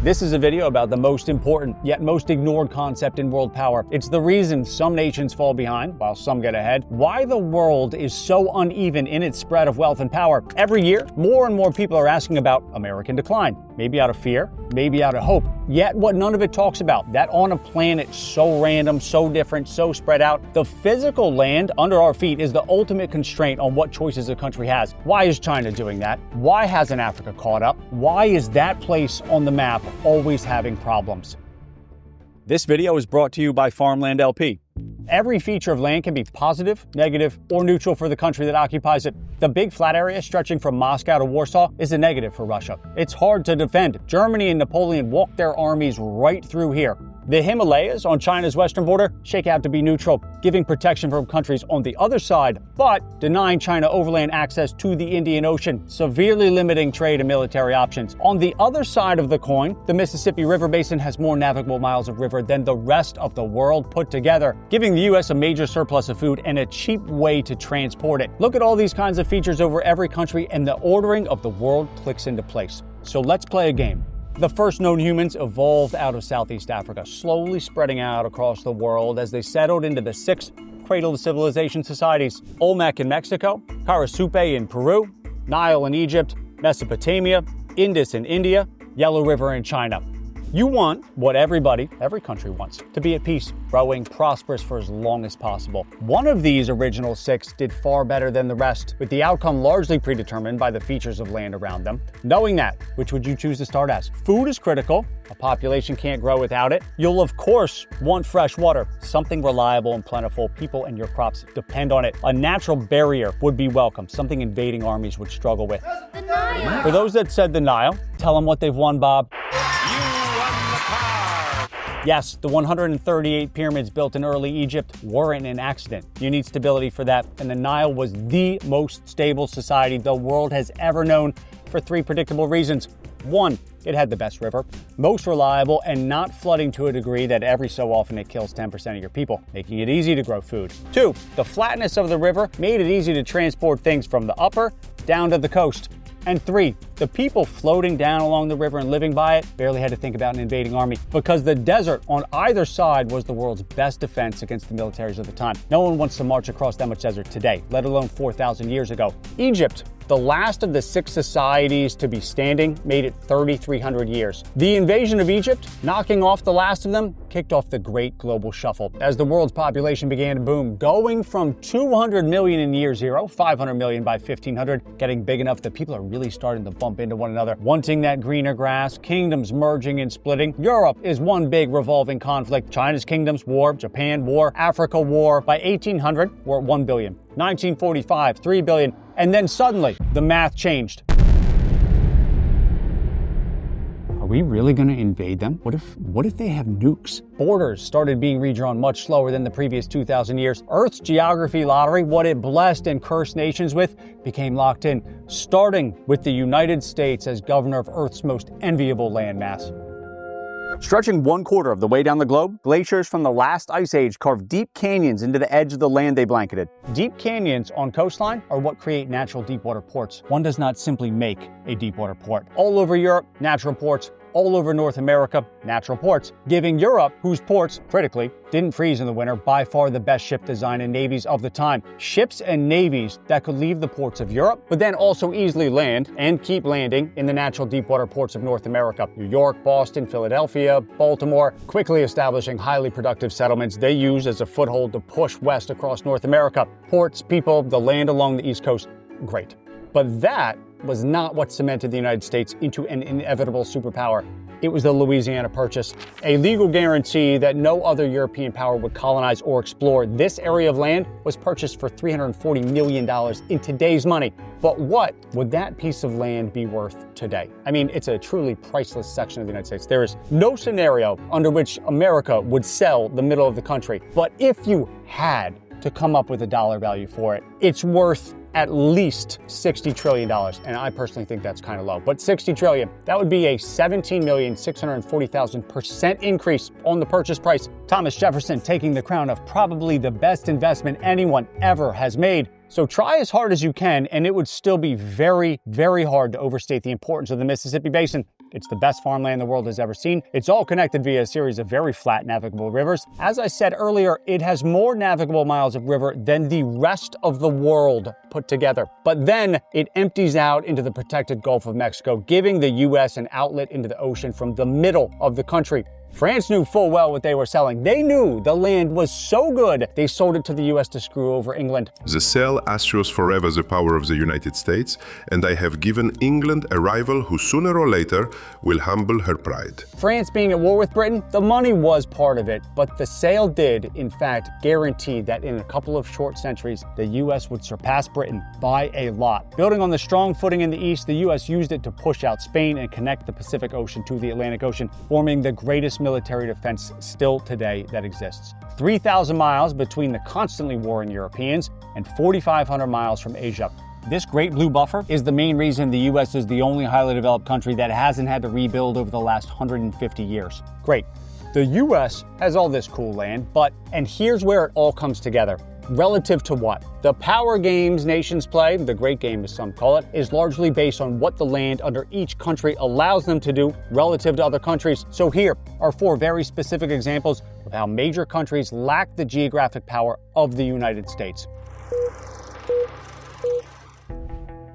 This is a video about the most important, yet most ignored concept in world power. It's the reason some nations fall behind, while some get ahead. Why the world is so uneven in its spread of wealth and power. Every year, more and more people are asking about American decline. Maybe out of fear, maybe out of hope. Yet what none of it talks about, that on a planet so random, so different, so spread out, the physical land under our feet is the ultimate constraint on what choices a country has. Why is China doing that? Why hasn't Africa caught up? Why is that place on the map always having problems? This video is brought to you by Farmland LP. Every feature of land can be positive, negative, or neutral for the country that occupies it. The big flat area stretching from Moscow to Warsaw is a negative for Russia. It's hard to defend. Germany and Napoleon walked their armies right through here. The Himalayas on China's western border shake out to be neutral, giving protection from countries on the other side, but denying China overland access to the Indian Ocean, severely limiting trade and military options. On the other side of the coin, the Mississippi River Basin has more navigable miles of river than the rest of the world put together, giving the U.S. a major surplus of food and a cheap way to transport it. Look at all these kinds of features over every country, and the ordering of the world clicks into place. So let's play a game. The first known humans evolved out of Southeast Africa, slowly spreading out across the world as they settled into the 6 cradle of civilization societies: Olmec in Mexico, Karasupe in Peru, Nile in Egypt, Mesopotamia, Indus in India, Yellow River in China. You want what every country wants: to be at peace, growing, prosperous for as long as possible. One of these original 6 did far better than the rest, with the outcome largely predetermined by the features of land around them. Knowing that, which would you choose to start as? Food is critical. A population can't grow without it. You'll of course want fresh water, something reliable and plentiful. People and your crops depend on it. A natural barrier would be welcome, something invading armies would struggle with. The Nile. For those that said the Nile, tell them what they've won, Bob. Yes, the 138 pyramids built in early Egypt weren't an accident. You need stability for that, and the Nile was the most stable society the world has ever known for 3 predictable reasons. 1, it had the best river, most reliable, and not flooding to a degree that every so often it kills 10% of your people, making it easy to grow food. 2, the flatness of the river made it easy to transport things from the upper down to the coast. And 3, the people floating down along the river and living by it barely had to think about an invading army, because the desert on either side was the world's best defense against the militaries of the time. No one wants to march across that much desert today, let alone 4,000 years ago. Egypt, the last of the 6 societies to be standing, made it 3,300 years. The invasion of Egypt, knocking off the last of them, kicked off the great global shuffle as the world's population began to boom, going from 200 million in year 0, 500 million by 1500, getting big enough that people are really starting to bump into one another, wanting that greener grass, kingdoms merging and splitting. Europe is one big revolving conflict. China's kingdoms war, Japan war, Africa war. By 1800, we're at 1 billion. 1945, 3 billion. And then suddenly, the math changed. Are we really going to invade them? What if they have nukes? Borders started being redrawn much slower than the previous 2,000 years. Earth's geography lottery, what it blessed and cursed nations with, became locked in, starting with the United States as governor of Earth's most enviable landmass. Stretching 1/4 of the way down the globe, glaciers from the last ice age carved deep canyons into the edge of the land they blanketed. Deep canyons on coastline are what create natural deepwater ports. One does not simply make a deepwater port. All over Europe, natural ports. All over North America, natural ports, giving Europe, whose ports, critically, didn't freeze in the winter, by far the best ship design and navies of the time. Ships and navies that could leave the ports of Europe, but then also easily land and keep landing in the natural deepwater ports of North America. New York, Boston, Philadelphia, Baltimore, quickly establishing highly productive settlements they use as a foothold to push west across North America. Ports, people, the land along the East Coast, great. But that was not what cemented the United States into an inevitable superpower. It was the Louisiana Purchase, a legal guarantee that no other European power would colonize or explore. This area of land was purchased for $340 million in today's money. But what would that piece of land be worth today? I mean, it's a truly priceless section of the United States. There is no scenario under which America would sell the middle of the country. But if you had to come up with a dollar value for it, it's worth at least $60 trillion. And I personally think that's kind of low, but $60 trillion, that would be a 17,640,000% increase on the purchase price. Thomas Jefferson taking the crown of probably the best investment anyone ever has made. So try as hard as you can, and it would still be very, very hard to overstate the importance of the Mississippi Basin. It's the best farmland the world has ever seen. It's all connected via a series of very flat navigable rivers. As I said earlier, it has more navigable miles of river than the rest of the world put together. But then it empties out into the protected Gulf of Mexico, giving the US an outlet into the ocean from the middle of the country. France knew full well what they were selling. They knew the land was so good, they sold it to the US to screw over England. The sale assures forever the power of the United States, and I have given England a rival who sooner or later will humble her pride. France being at war with Britain, the money was part of it, but the sale did, in fact, guarantee that in a couple of short centuries, the US would surpass Britain by a lot. Building on the strong footing in the east, the US used it to push out Spain and connect the Pacific Ocean to the Atlantic Ocean, forming the greatest military defense still today that exists. 3,000 miles between the constantly warring Europeans and 4,500 miles from Asia. This Great Blue Buffer is the main reason the US is the only highly developed country that hasn't had to rebuild over the last 150 years. Great. The US has all this cool land, and here's where it all comes together. Relative to what? The power games nations play, the great game as some call it, is largely based on what the land under each country allows them to do relative to other countries. So here are 4 very specific examples of how major countries lack the geographic power of the United States.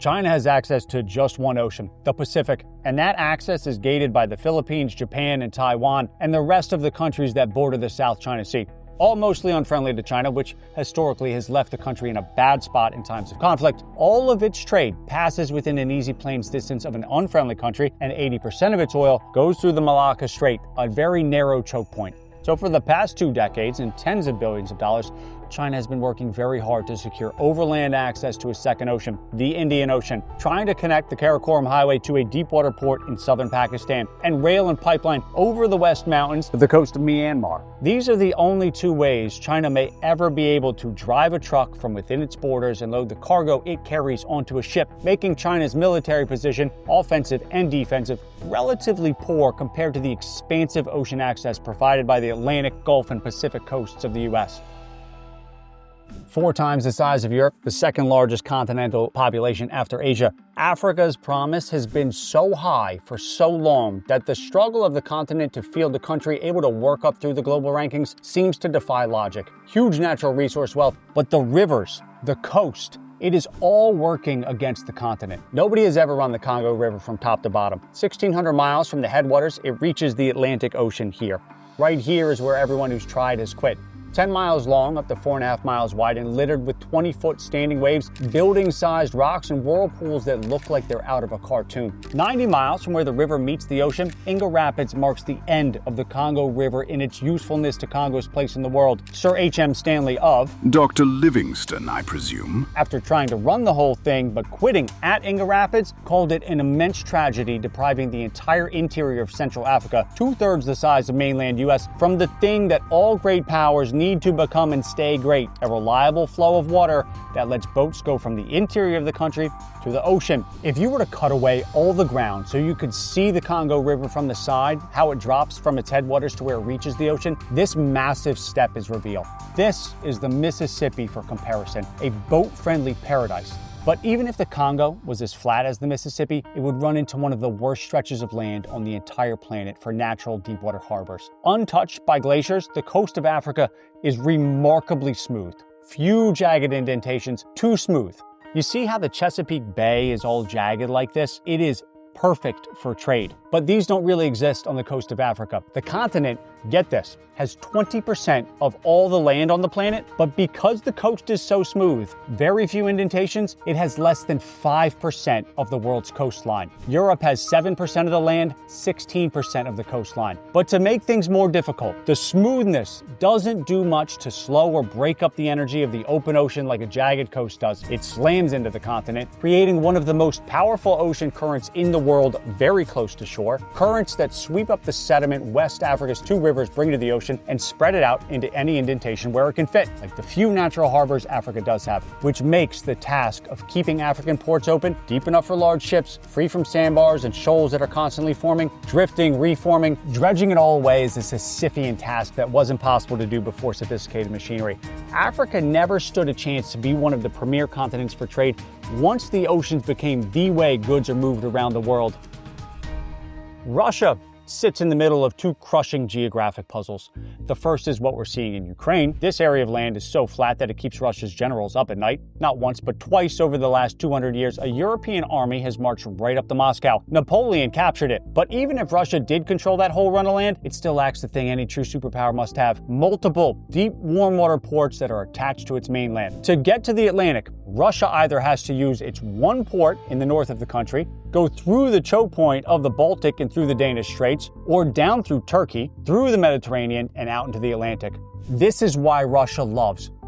China has access to just one ocean, the Pacific, and that access is gated by the Philippines, Japan, and Taiwan, and the rest of the countries that border the South China Sea. All mostly unfriendly to China, which historically has left the country in a bad spot in times of conflict. All of its trade passes within an easy plane's distance of an unfriendly country, and 80% of its oil goes through the Malacca Strait, a very narrow choke point. So for the past 2 decades and tens of billions of dollars, China has been working very hard to secure overland access to a second ocean, the Indian Ocean, trying to connect the Karakoram Highway to a deepwater port in southern Pakistan, and rail and pipeline over the West Mountains to the coast of Myanmar. These are the only 2 ways China may ever be able to drive a truck from within its borders and load the cargo it carries onto a ship, making China's military position, offensive and defensive, relatively poor compared to the expansive ocean access provided by the Atlantic, Gulf, and Pacific coasts of the US. 4 times the size of Europe, the second largest continental population after Asia, Africa's promise has been so high for so long that the struggle of the continent to field a country able to work up through the global rankings seems to defy logic. Huge natural resource wealth, but the rivers, the coast, it is all working against the continent. Nobody has ever run the Congo River from top to bottom. 1,600 miles from the headwaters, it reaches the Atlantic Ocean here. Right here is where everyone who's tried has quit. 10 miles long, up to 4.5 miles wide, and littered with 20-foot standing waves, building-sized rocks, and whirlpools that look like they're out of a cartoon. 90 miles from where the river meets the ocean, Inga Rapids marks the end of the Congo River in its usefulness to Congo's place in the world. Sir H.M. Stanley of Dr. Livingston, I presume, after trying to run the whole thing but quitting at Inga Rapids, called it an immense tragedy depriving the entire interior of Central Africa, 2/3 the size of mainland US, from the thing that all great powers need to become and stay great, a reliable flow of water that lets boats go from the interior of the country to the ocean. If you were to cut away all the ground so you could see the Congo River from the side, how it drops from its headwaters to where it reaches the ocean, this massive step is revealed. This is the Mississippi for comparison, a boat-friendly paradise. But even if the Congo was as flat as the Mississippi, it would run into one of the worst stretches of land on the entire planet for natural deepwater harbors. Untouched by glaciers, the coast of Africa is remarkably smooth. Few jagged indentations, too smooth. You see how the Chesapeake Bay is all jagged like this? It is perfect for trade. But these don't really exist on the coast of Africa. The continent, get this, has 20% of all the land on the planet, but because the coast is so smooth, very few indentations, it has less than 5% of the world's coastline. Europe has 7% of the land, 16% of the coastline. But to make things more difficult, the smoothness doesn't do much to slow or break up the energy of the open ocean like a jagged coast does. It slams into the continent, creating one of the most powerful ocean currents in the world very close to shore, currents that sweep up the sediment West Africa's 2 rivers bring to the ocean and spread it out into any indentation where it can fit, like the few natural harbors Africa does have, which makes the task of keeping African ports open, deep enough for large ships, free from sandbars and shoals that are constantly forming, drifting, reforming, dredging it all away is a Sisyphean task that wasn't possible to do before sophisticated machinery. Africa never stood a chance to be one of the premier continents for trade once the oceans became the way goods are moved around the world. Russia sits in the middle of two crushing geographic puzzles. The first is what we're seeing in Ukraine. This area of land is so flat that it keeps Russia's generals up at night. Not once, but twice over the last 200 years, a European army has marched right up to Moscow. Napoleon captured it. But even if Russia did control that whole run of land, it still lacks the thing any true superpower must have: multiple deep, warm water ports that are attached to its mainland. To get to the Atlantic, Russia either has to use its one port in the north of the country, go through the choke point of the Baltic and through the Danish Straits, or down through Turkey, through the Mediterranean, and out into the Atlantic. This is why Russia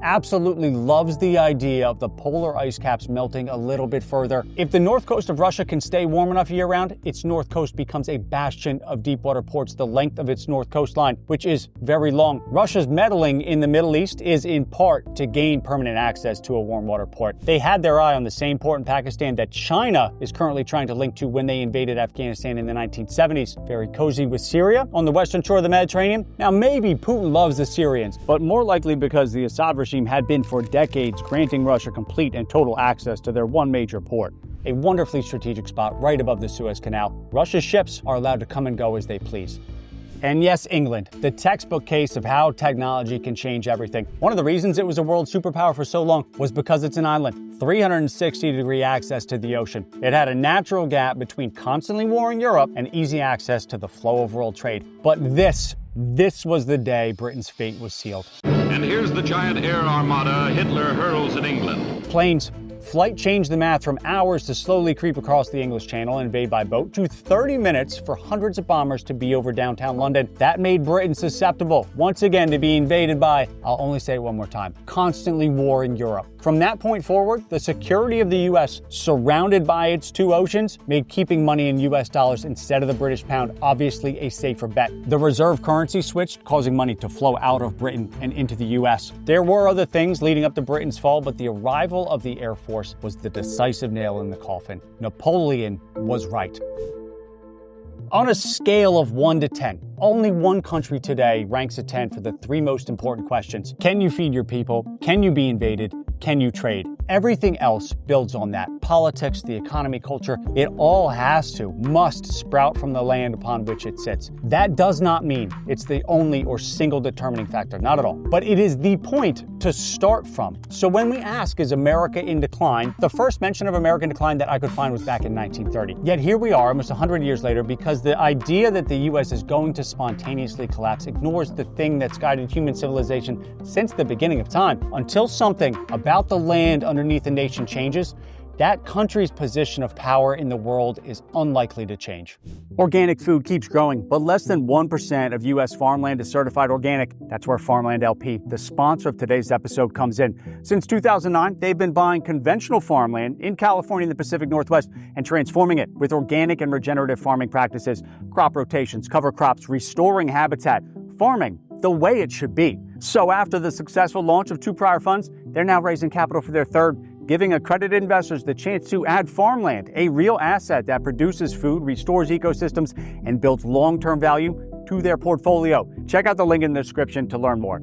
absolutely loves the idea of the polar ice caps melting a little bit further. If the north coast of Russia can stay warm enough year-round, its north coast becomes a bastion of deep-water ports the length of its north coastline, which is very long. Russia's meddling in the Middle East is in part to gain permanent access to a warm water port. They had their eye on the same port in Pakistan that China is currently trying to link to when they invaded Afghanistan in the 1970s. Very cozy with Syria on the western shore of the Mediterranean. Now, maybe Putin loves the Syrians, but more likely because the Assad regime had been for decades granting Russia complete and total access to their one major port. A wonderfully strategic spot right above the Suez Canal. Russia's ships are allowed to come and go as they please. And yes, England, the textbook case of how technology can change everything. One of the reasons it was a world superpower for so long was because it's an island, 360-degree access to the ocean. It had a natural gap between constantly warring Europe and easy access to the flow of world trade. But this was the day Britain's fate was sealed. And here's the giant air armada Hitler hurls at England. Planes. Flight changed the math from hours to slowly creep across the English Channel and invade by boat to 30 minutes for hundreds of bombers to be over downtown London. That made Britain susceptible, once again, to be invaded by, I'll only say it one more time, constantly warring Europe. From that point forward, the security of the US, surrounded by its two oceans, made keeping money in US dollars instead of the British pound obviously a safer bet. The reserve currency switched, causing money to flow out of Britain and into the US. There were other things leading up to Britain's fall, but the arrival of the Air Force was the decisive nail in the coffin. Napoleon was right. On a scale of 1 to 10, only one country today ranks a 10 for the three most important questions. Can you feed your people? Can you be invaded? Can you trade? Everything else builds on that. Politics, the economy, culture, it all must sprout from the land upon which it sits. That does not mean it's the only or single determining factor, not at all. But it is the point to start from. So when we ask, is America in decline? The first mention of American decline that I could find was back in 1930. Yet here we are, almost 100 years later, because the idea that the US is going to spontaneously collapse ignores the thing that's guided human civilization since the beginning of time. Until something about the land underneath a nation changes, that country's position of power in the world is unlikely to change. Organic food keeps growing, but less than 1% of U.S. farmland is certified organic. That's where Farmland LP, the sponsor of today's episode, comes in. Since 2009, they've been buying conventional farmland in California and the Pacific Northwest and transforming it with organic and regenerative farming practices, crop rotations, cover crops, restoring habitat, farming the way it should be. So after the successful launch of two prior funds, they're now raising capital for their third, giving accredited investors the chance to add farmland, a real asset that produces food, restores ecosystems, and builds long-term value to their portfolio. Check out the link in the description to learn more.